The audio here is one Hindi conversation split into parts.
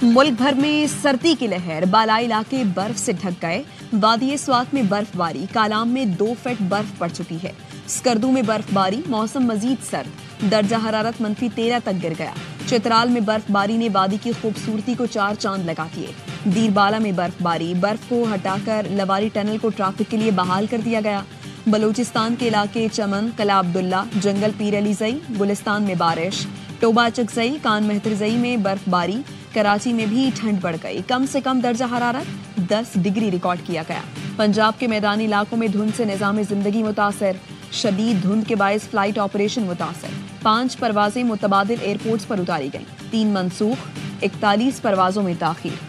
मुल्क भर में सर्दी की लहर, बालाई इलाके बर्फ से ढक गए। वादी स्वात में बर्फबारी, कालाम में 2 फीट बर्फ पड़ चुकी है। स्कर्दू में बर्फबारी, मौसम मजीद सर्द, दर्जा हरारत -13 तक गिर गया। चित्राल में बर्फबारी ने वादी की खूबसूरती को 4 चांद लगा दिए। दीरबाला में बर्फबारी, बर्फ को हटाकर लवारी टनल को ट्रैफिक के लिए बहाल कर दिया गया। बलूचिस्तान के इलाके चमन, कला अब्दुल्ला, जंगल पीर अली जई, गुलिस्तान में बारिश, टोबा चकजई, कान मेहतरजई में बर्फबारी। कराची में भी ठंड बढ़ गई, कम से कम दर्जा हरारत 10 डिग्री रिकॉर्ड किया गया। पंजाब के मैदानी इलाकों में धुंध से निजाम जिंदगी मुतासर, शदीद धुंध के बायस फ्लाइट ऑपरेशन मुतासर। 5 परवाजें मुतबादिल एयरपोर्ट्स पर उतारी गईं, 3 मनसूख, 41 परवाजों में ताखीर।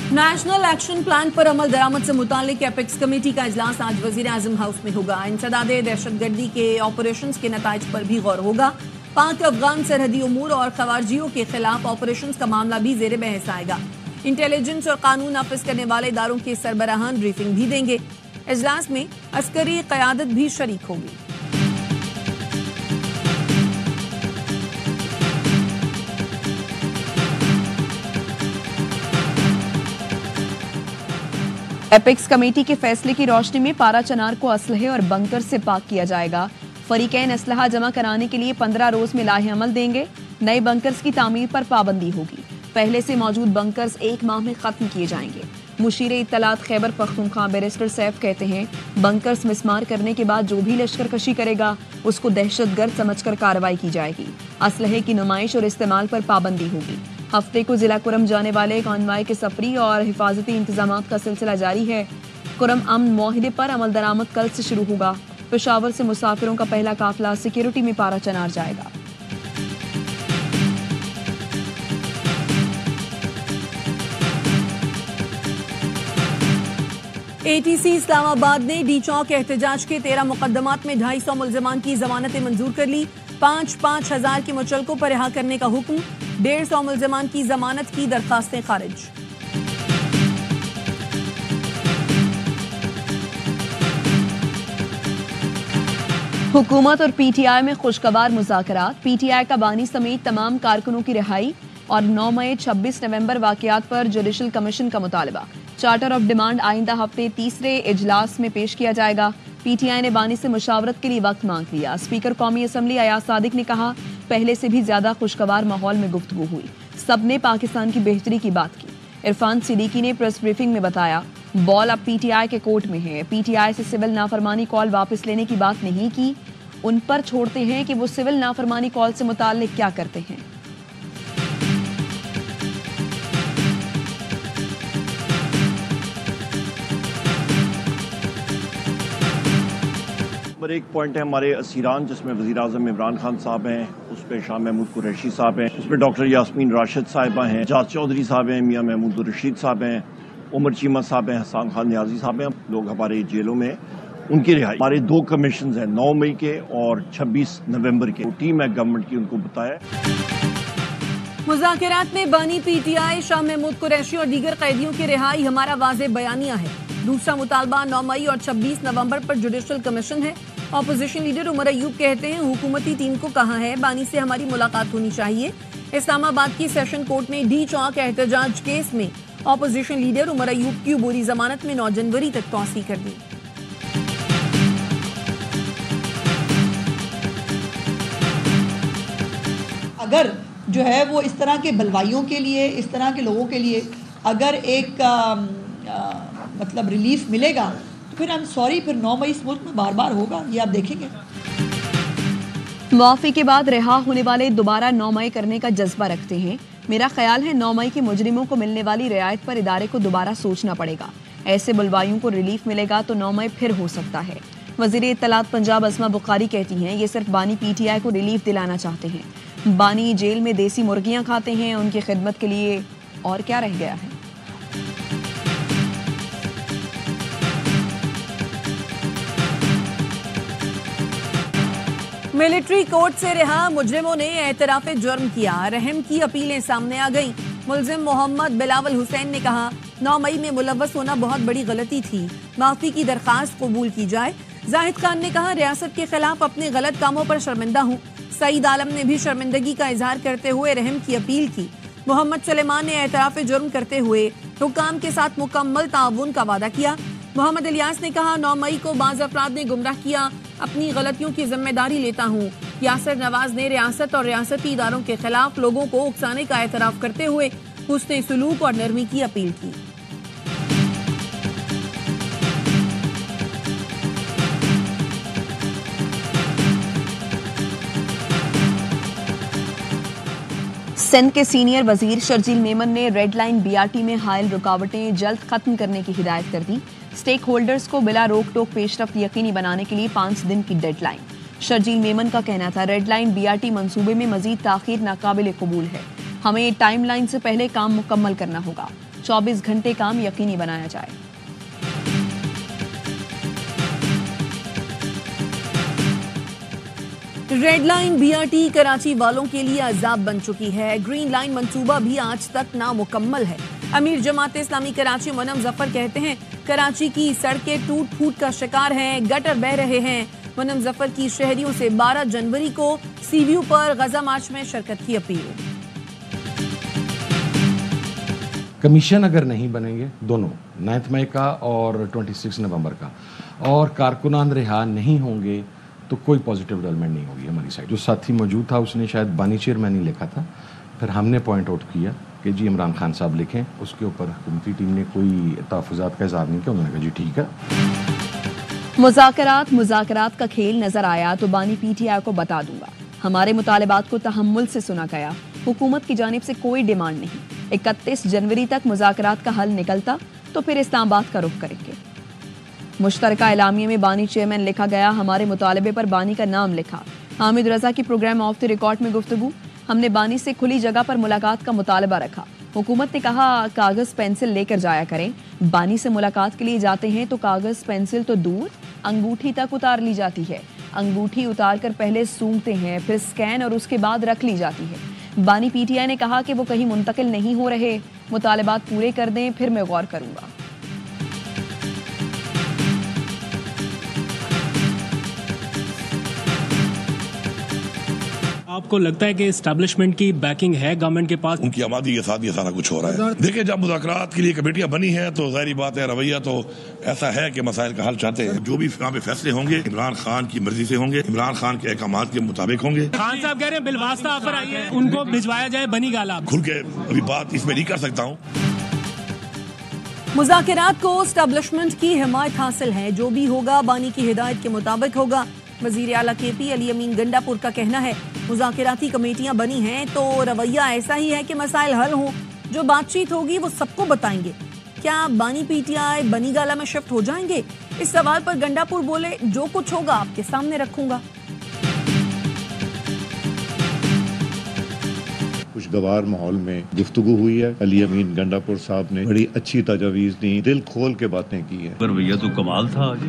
नेशनल एक्शन प्लान पर अमल दरामद से मुतालिक एपेक्स कमेटी का इजलास आज वजीर आजम हाउस में होगा। इंसदादे दहशतगर्दी के ऑपरेशंस के नताइज पर भी गौर होगा। पाक अफगान सरहदी उमूर और खवारजियों के खिलाफ ऑपरेशंस का मामला भी जेर बहस आएगा। इंटेलिजेंस और कानून नाफिज करने वाले इदारों के सरबराहान ब्रीफिंग भी देंगे। इजलास में अस्करी क़यादत भी शरीक होगी। एपेक्स कमेटी के फैसले की रोशनी में पारा चनार को असलहे और बंकर से पाक किया जाएगा। फरीकैन असलहा जमा कराने के लिए 15 रोज में लाहे अमल देंगे। नए बंकर्स की तामीर पर पाबंदी होगी। पहले से मौजूद बंकर्स 1 माह में खत्म किए जाएंगे। मुशीर इत्तलात खैबर पख्तूनख्वा बैरिस्टर सैफ कहते हैं, बंकर्स मिसमार करने के बाद जो भी लश्कर कशी करेगा उसको दहशतगर्द समझकर कार्रवाई की जाएगी। असलहे की नुमाइश और इस्तेमाल पर पाबंदी होगी। हफ्ते को जिला कुरम जाने वाले कॉन्वाय के सफरी और हिफाजती इंतजाम का सिलसिला जारी है। कुरम अमन मुआहिदे पर अमल दरामद कल से शुरू होगा। पेशावर से मुसाफिरों का पहला काफिला सिक्योरिटी में पारा चनार जाएगा। ATC इस्लामाबाद ने डी चौक एहतजाज के 13 मुकदमात में 250 मुल्जिमान की जमानतें मंजूर कर ली। 5-5 हजार के मुचलकों पर रिहा करने का हुक्म। 150 मुल्जिमान की जमानत की दरखास्तें खारिज। हुकूमत और PTI में खुशगवार मुज़ाकरात। PTI का बानी समेत तमाम कारकुनों की रिहाई और 9 मई 26 नवंबर वाकयात पर जुडिशल कमीशन का मुतालबा। चार्टर ऑफ डिमांड आइंदा हफ्ते 3रे इजलास में पेश किया जाएगा। PTI ने बानी से मुशावरत के लिए वक्त मांग लिया। स्पीकर कौमी असम्बली अयाज सादिक ने कहा, पहले से भी ज्यादा खुशगवार माहौल में गुफ्तगू हुई, सबने पाकिस्तान की बेहतरी की बात की। इरफान सिद्दीकी ने प्रेस ब्रीफिंग में बताया, बॉल अब PTI के कोर्ट में है। PTI से सिविल नाफरमानी कॉल वापस लेने की बात नहीं की, उन पर छोड़ते हैं कि वो सिविल नाफरमानी कॉल से मुताल्लिक क्या करते हैं। पर एक पॉइंट है हमारे असीरान, जिसमें वज़ीर आज़म इमरान खान साहब हैं, उस पर शाह महमूद कुरैशी साहब हैं, उस पर डॉक्टर यास्मीन राशिद साहिबा हैं, जाज चौधरी साहब हैं, मियाँ महमूद रशीद साहब हैं, उमर चीमा साहब हैं, हसन खान न्याजी साहब हैं। लोग हमारे जेलों में, उनकी रिहाई। हमारे 2 कमीशन हैं, 9 मई के और 26 नवंबर के। टीम है गवर्नमेंट की, उनको बताया। मुज़ाकरात में बानी PTI शाह महमूद कुरैशी और दीगर कैदियों की रिहाई हमारा वाज़ेह बयानिया है। दूसरा मुतालबा 9 मई और 26 नवंबर पर जुडिशल कमीशन है। ऑपोजिशन लीडर उमर अयूब कहते हैं, हुकूमती टीम को कहा है बानी से हमारी मुलाकात होनी चाहिए। इस्लामाबाद की सेशन कोर्ट ने डी चौक एहतजाज केस में ऑपोजिशन लीडर उमर अयूब की अबूरी जमानत में 9 जनवरी तक तौसीह कर दी। अगर जो है वो इस तरह के बलवाइयों के लिए, इस तरह के लोगों के लिए अगर एक मतलब रिलीफ मिलेगा तो फिर आई एम सॉरी, फिर 9 मई इस मुल्क में बार बार होगा, ये आप देखेंगे। मुआफ़ी के बाद रिहा होने वाले दोबारा 9 मई करने का जज्बा रखते हैं। मेरा ख्याल है 9 मई के मुजरिमों को मिलने वाली रियायत पर इदारे को दोबारा सोचना पड़ेगा। ऐसे बुलवाइयों को रिलीफ मिलेगा तो 9 मई फिर हो सकता है। वज़ीर इत्तलात पंजाब अस्मा बुखारी कहती हैं, ये सिर्फ बानी PTI को रिलीफ दिलाना चाहते हैं। बानी जेल में देसी मुर्गियां खाते हैं, उनकी खिदमत के लिए और क्या रह गया है। मिलिट्री कोर्ट से रिहा मुजरिमों ने एतराफ़े जुर्म किया। रहम की अपीलें सामने आ गईं। मुलजिम मोहम्मद बिलावल हुसैन ने कहा, 9 मई में मुलव्वस होना बहुत बड़ी गलती थी, माफ़ी की दरखास्त कबूल की जाए। जाहिद खान ने कहा, रियासत के खिलाफ अपने गलत कामों पर शर्मिंदा हूँ। सईद आलम ने भी शर्मिंदगी का इजहार करते हुए रहम की अपील की। मोहम्मद सुलेमान ने एतराफ़ जुर्म करते हुए हुकाम के साथ मुकम्मल ताउन का वादा किया। मोहम्मद इलियास ने कहा, 9 मई को बाज़ अफराद ने गुमराह किया, अपनी गलतियों की जिम्मेदारी लेता हूँ। यासिर नवाज ने रियासत और रियासती इदारों के खिलाफ लोगों को उकसाने का एतराफ़ करते हुए हुस्न सलूक और नरमी की अपील की। सिंध के सीनियर वजीर शर्जील मेमन ने रेड लाइन बीआरटी में हायल रुकावटें जल्द खत्म करने की हिदायत कर दी। स्टेक होल्डर्स को बिला रोक टोक पेशरफ्त यकीनी बनाने के लिए 5 दिन की डेडलाइन। शर्जील मेमन का कहना था, रेड लाइन बीआरटी मंसूबे में मजीद ताखीर नाकाबिल कबूल है। हमें टाइमलाइन से पहले काम मुकम्मल करना होगा। 24 घंटे काम यकीनी बनाया जाए। रेड लाइन बीआरटी कराची वालों के लिए अजाब बन चुकी है। ग्रीन लाइन मंसूबा भी आज तक नामुकम्मल है। अमीर जमात इस्लामी कराची मुनम जफर कहते हैं, कराची की सड़कें टूट फूट का शिकार हैं, गटर बह रहे हैं। मुनम जफर की शहरियों से 12 जनवरी को सीव्यू पर गजा मार्च में शिरकत की अपील। कमीशन अगर नहीं बनेंगे, दोनों 9 मई का और 26 नवंबर का, और कारकुनान रिहा नहीं होंगे तो कोई पॉजिटिव डेवलपमेंट नहीं होगी हमारी साइड। जो साथी मौजूद था उसने शायद बानी चेयरमैन ही लिखा था, फिर हमने पॉइंट आउट किया कि जी इमरान खान साहब लिखें। उसके ऊपर हुकूमती टीम ने कोई तहफ़्फ़ुज़ात का इज़हार नहीं किया। उन्होंने कहा जी ठीक है। मुज़ाकरात का खेल नजर आया तो बानी पीटीआई को बता दूंगा। हमारे मुतालबात को तहम्मुल से सुना गया। हुकूमत की जानिब से कोई डिमांड नहीं। 31 जनवरी तक मुज़ाकरात का हल निकलता तो फिर इस्लामाबाद का रुख करेंगे। मुश्तरका एलामिया में बानी चेयरमैन लिखा गया। हमारे मुतालबे पर बानी का नाम लिखा। हामिद रजा की प्रोग्राम ऑफ द रिकॉर्ड में गुफ्तगू। हमने बानी से खुली जगह पर मुलाकात का मुतालबा रखा। हुकूमत ने कहा, कागज पेंसिल लेकर जाया करें। बानी से मुलाकात के लिए जाते हैं तो कागज पेंसिल तो दूर, अंगूठी तक उतार ली जाती है। अंगूठी उतार कर पहले सूंघते हैं, फिर स्कैन और उसके बाद रख ली जाती है। बानी पीटीआई ने कहा कि वो कहीं मुंतकिल नहीं हो रहे। मुतालबात पूरे कर दें, फिर मैं गौर करूंगा। आपको लगता है कि एस्टैब्लिशमेंट की बैकिंग है गवर्नमेंट के पास? उनकी आबादी के साथ ये सारा कुछ हो रहा है। देखिए, जब मुज़ाकरात के लिए कमेटियां बनी हैं तो जाहिर बात है रवैया तो ऐसा है कि मसाइल का हल चाहते हैं। जो भी यहाँ पे फैसले होंगे इमरान खान की मर्जी से होंगे, इमरान खान के अहकामात के मुताबिक होंगे। खान साहब कह रहे हैं बिलवास्ता ऑफर आई है, उनको भिजवाया जाए बनी गाला। खुल के अभी बात इसमें नहीं कर सकता हूँ। मुज़ाकरात को एस्टैब्लिशमेंट की हिमायत हासिल है। जो भी होगा बानी की हिदायत के मुताबिक होगा। वजीर आला केपी अली अमीन गंडापुर का कहना है, मुज़ाकराती कमेटियां बनी हैं तो रवैया ऐसा ही है कि मसाइल हल हों। जो बातचीत होगी वो सबको बताएंगे। क्या बानी पीटीआई बनी गाला में शिफ्ट हो जाएंगे? इस सवाल पर गंडापुर बोले, जो कुछ होगा आपके सामने रखूंगा। खुशगवार माहौल में गुफ्तगू हुई है। अली अमीन गंडापुर साहब ने बड़ी अच्छी तजावीज़ दी, दिल खोल के बातें की है। रवैया तो कमाल था आज,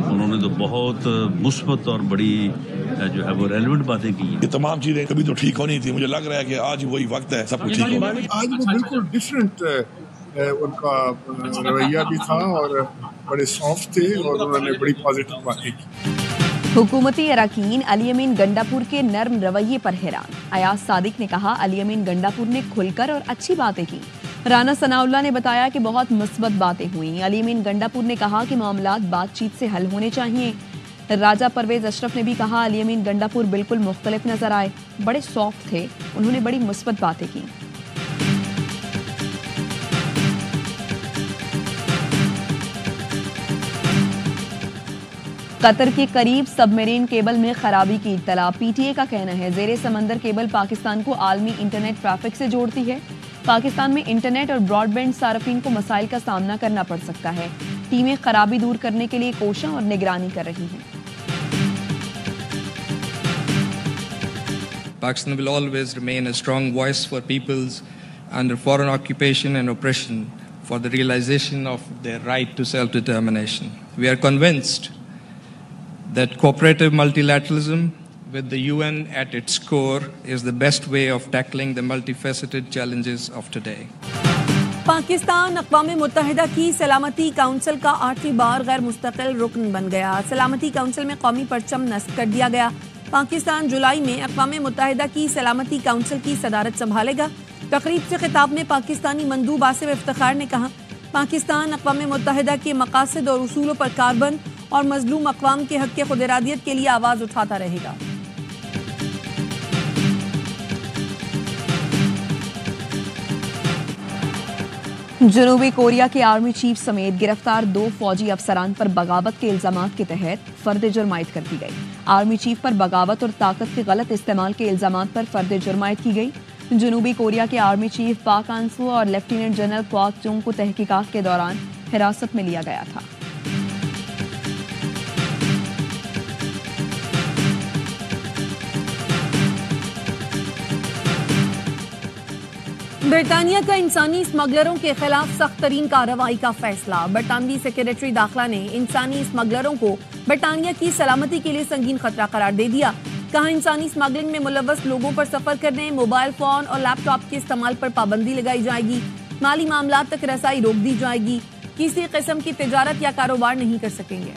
उन्होंने तो बहुत मुस्बत और बड़ी जो है वो रेलेवेंट बातें की हैं। ये तमाम चीजें कभी तो ठीक होनी थी। मुझे लग रहा है कि आज वही वक्त है, सब कुछ ठीक होगा। आज वो बिल्कुल डिफरेंट उनका रवैया भी था और बड़े सॉफ्ट थे और उन्होंने बड़ी पॉजिटिव बातें की। हुकूमती अरकान अली अमीन गंडापुर के नर्म रवैये पर हैरान। अयाज सादिक ने कहा, अली अमीन गंडापुर ने खुलकर और अच्छी बातें की। राना सनाउल्लाह ने बताया कि बहुत मुस्बत बातें हुई। अली अमीन गंडापुर ने कहा कि मामलात बातचीत से हल होने चाहिए। राजा परवेज अशरफ ने भी कहा, अली अमीन गंडापुर बिल्कुल मुख्तलिफ नजर आए, बड़े सॉफ्ट थे, उन्होंने बड़ी मुस्बत बातें की। कतर के करीब सबमरीन केबल में खराबी की इत्तला। पीटीए का कहना है, ज़ेरे समंदर केबल पाकिस्तान को आलमी इंटरनेट ट्रैफिक से जोड़ती है। पाकिस्तान में इंटरनेट और ब्रॉडबैंड सार्फिन को मसाइल का सामना करना पड़ सकता है। टीमें खराबी दूर करने के लिए कोशिश और निगरानी कर रही हैं। Pakistan will always remain a strong voice for peoples under foreign occupation and oppression for the realization of their right to self-determination. We are convinced that cooperative multilateralism with the UN at its core is the best way of tackling the multifaceted challenges of today. Pakistan अक़वाम मुत्तहिदा की सलामती काउंसिल का 8वीं बार गैर मुस्तकिल रुकन बन गया। सलामती काउंसिल में कौमी परचम नस्ब कर दिया गया। पाकिस्तान जुलाई में अक़वाम मुत्तहिदा की सलामती काउंसिल की सदारत संभालेगा। तकरीब से खिताब में पाकिस्तानी मंदूब आसिफ इफ्तिखार ने कहा, पाकिस्तान अक़वाम मुत्तहिदा के मकासद और उसूलों पर कारबंद और मजलूम अक़वाम के हक़ खुदइरादियत के लिए आवाज़ उठाता रहेगा। जनूबी कोरिया के आर्मी चीफ समेत गिरफ्तार 2 फौजी अफसरान पर बगावत के इल्जामात के तहत फर्द जुर्म आयद कर दी गई। आर्मी चीफ पर बगावत और ताकत के गलत इस्तेमाल के इल्जामात पर फर्द जुर्म आयद की गई। जनूबी कोरिया के आर्मी चीफ पाक आंसू और लेफ्टिनेंट जनरल क्वाक चुंग को तहकीकात के दौरान हिरासत में लिया गया था। बरतानिया का इंसानी स्मगलरों के खिलाफ सख्त तरीन कार्रवाई का फैसला। बरतानवी सेक्रेटरी दाखिला ने इंसानी स्मगलरों को बरतानिया की सलामती के लिए संगीन खतरा करार दे दिया। कहा, इंसानी स्मगलिंग में मुलव्वस लोगों पर सफर करने, मोबाइल फोन और लैपटॉप के इस्तेमाल पर पाबंदी लगाई जाएगी। माली मामलात तक रसाई रोक दी जाएगी। किसी किस्म की तिजारत या कारोबार नहीं कर सकेंगे।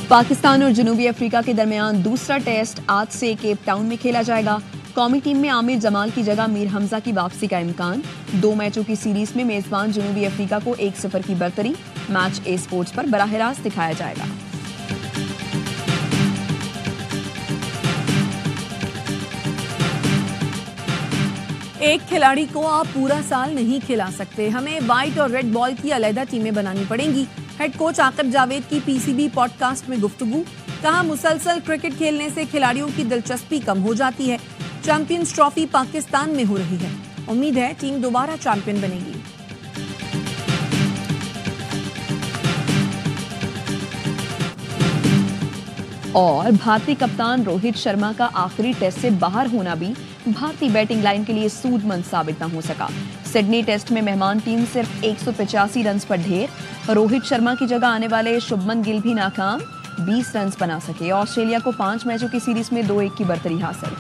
पाकिस्तान और जनूबी अफ्रीका के दरमियान दूसरा टेस्ट आज से केप टाउन में खेला जाएगा। कौमी टीम में आमिर जमाल की जगह मीर हमजा की वापसी का इम्कान। 2 मैचों की सीरीज में मेजबान जनूबी अफ्रीका को 1-0 की बरतरी। मैच ए स्पोर्ट्स पर बराह रास्त दिखाया जाएगा। एक खिलाड़ी को आप पूरा साल नहीं खिला सकते, हमें व्हाइट और रेड बॉल की अलग टीमें बनानी पड़ेंगी। हेड कोच आकिब जावेद की पीसीबी पॉडकास्ट में गुफ्तगू। कहा, मुसलसल क्रिकेट खेलने से खिलाड़ियों की दिलचस्पी कम हो जाती है। चैंपियंस ट्रॉफी पाकिस्तान में हो रही है। उम्मीद है टीम दोबारा चैंपियन बनेगी। और भारतीय कप्तान रोहित शर्मा का आखिरी टेस्ट से बाहर होना भी भारतीय बैटिंग लाइन के लिए सूदमंद साबित न हो सका। सिडनी टेस्ट में मेहमान टीम सिर्फ 185 रन पर ढेर। रोहित शर्मा की जगह आने वाले शुभमन गिल भी नाकाम, 20 रन बना सके। ऑस्ट्रेलिया को 5 मैचों की सीरीज में 2-1 की बरतरी हासिल।